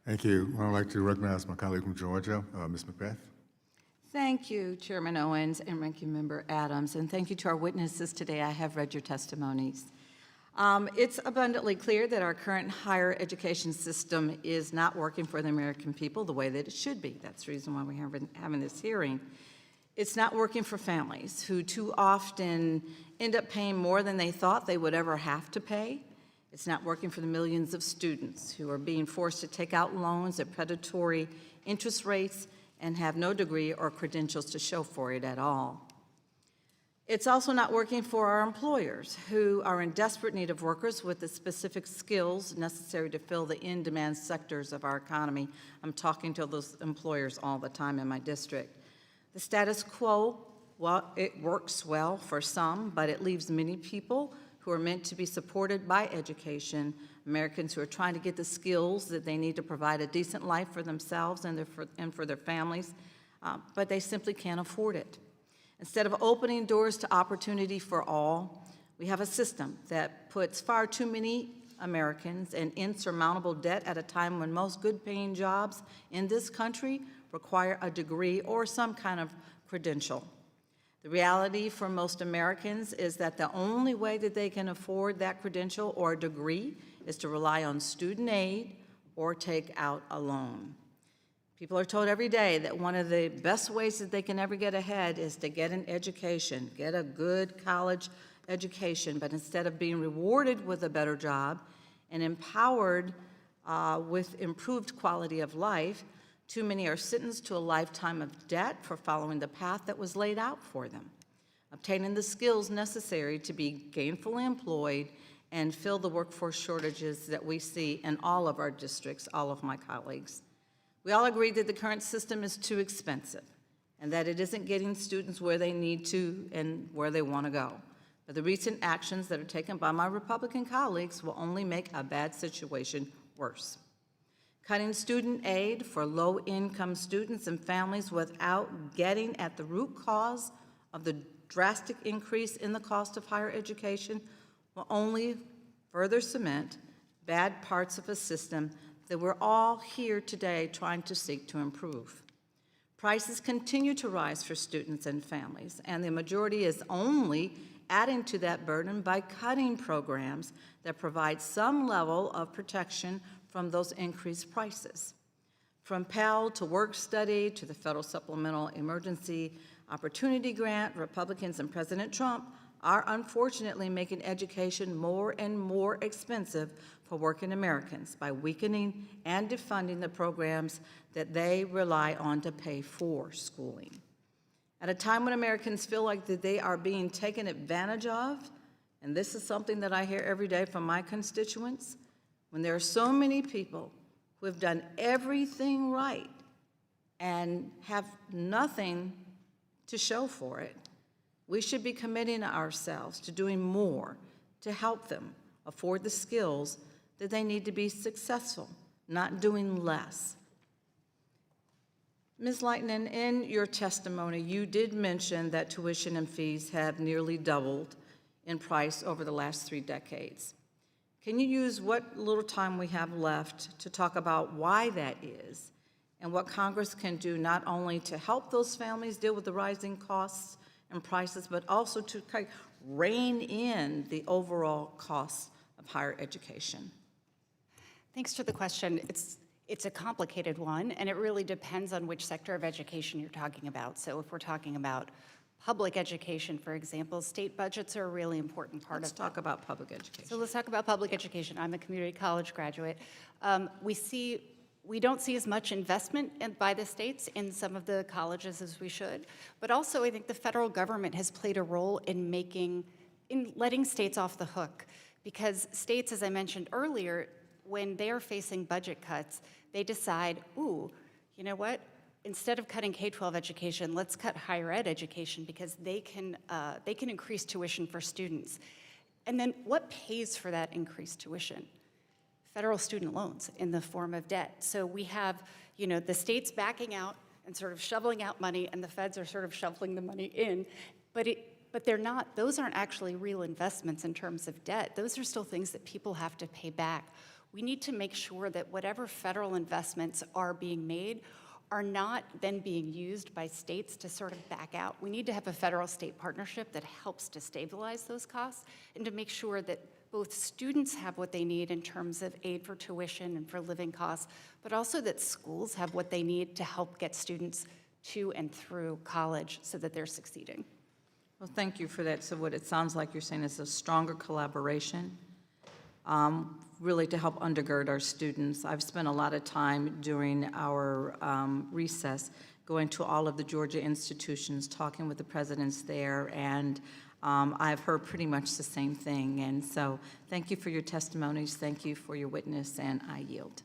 Thank you. I'd like to recognize my colleague from Georgia, Ms. McBath. Thank you, Chairman Owens and Ranking Member Adams, and thank you to our witnesses today. I have read your testimonies. It's abundantly clear that our current higher education system is not working for the American people the way that it should be. That's the reason why we're having this hearing. It's not working for families who too often end up paying more than they thought they would ever have to pay. It's not working for the millions of students who are being forced to take out loans at predatory interest rates and have no degree or credentials to show for it at all. It's also not working for our employers who are in desperate need of workers with the specific skills necessary to fill the in-demand sectors of our economy. I'm talking to those employers all the time in my district. The status quo, well, it works well for some, but it leaves many people who are meant to be supported by education, Americans who are trying to get the skills that they need to provide a decent life for themselves and for their families, but they simply can't afford it. Instead of opening doors to opportunity for all, we have a system that puts far too many Americans in insurmountable debt at a time when most good-paying jobs in this country require a degree or some kind of credential. The reality for most Americans is that the only way that they can afford that credential or degree is to rely on student aid or take out a loan. People are told every day that one of the best ways that they can ever get ahead is to get an education, get a good college education, but instead of being rewarded with a better job and empowered with improved quality of life, too many are sentenced to a lifetime of debt for following the path that was laid out for them, obtaining the skills necessary to be gainfully employed and fill the workforce shortages that we see in all of our districts, all of my colleagues. We all agree that the current system is too expensive and that it isn't getting students where they need to and where they want to go. But the recent actions that are taken by my Republican colleagues will only make a bad situation worse. Cutting student aid for low-income students and families without getting at the root cause of the drastic increase in the cost of higher education will only further cement bad parts of a system that we're all here today trying to seek to improve. Prices continue to rise for students and families, and the majority is only adding to that burden by cutting programs that provide some level of protection from those increased prices. From Pell to work study to the Federal Supplemental Emergency Opportunity Grant, Republicans and President Trump are unfortunately making education more and more expensive for working Americans by weakening and defunding the programs that they rely on to pay for schooling. At a time when Americans feel like that they are being taken advantage of, and this is something that I hear every day from my constituents, when there are so many people who have done everything right and have nothing to show for it, we should be committing ourselves to doing more to help them afford the skills that they need to be successful, not doing less. Ms. Lightnin, in your testimony, you did mention that tuition and fees have nearly doubled in price over the last 3 decades. Can you use what little time we have left to talk about why that is and what Congress can do not only to help those families deal with the rising costs and prices, but also to kind of rein in the overall costs of higher education? Thanks for the question. It's a complicated one, and it really depends on which sector of education you're talking about. So if we're talking about public education, for example, state budgets are a really important part Let's of that. talk about public education. So let's talk about public education. I'm a community college graduate. We don't see as much investment by the states in some of the colleges as we should, but also I think the federal government has played a role in letting states off the hook, because states, as I mentioned earlier, when they're facing budget cuts, they decide, ooh, you know what? Instead of cutting K-12 education, let's cut higher ed education because they can increase tuition for students. And then what pays for that increased tuition? Federal student loans in the form of debt. So we have, the states backing out and sort of shoveling out money, and the feds are sort of shoveling the money in, but they're not, those aren't actually real investments in terms of debt. Those are still things that people have to pay back. we need to make sure that whatever federal investments are being made are not then being used by states to sort of back out. We need to have a federal-state partnership that helps to stabilize those costs and to make sure that both students have what they need in terms of aid for tuition and for living costs, but also that schools have what they need to help get students to and through college so that they're succeeding. Well, thank you for that. So what it sounds like you're saying is a stronger collaboration, really to help undergird our students. I've spent a lot of time during our recess going to all of the Georgia institutions, talking with the presidents there, and I've heard pretty much the same thing. And so thank you for your testimonies. Thank you for your witness, and I yield.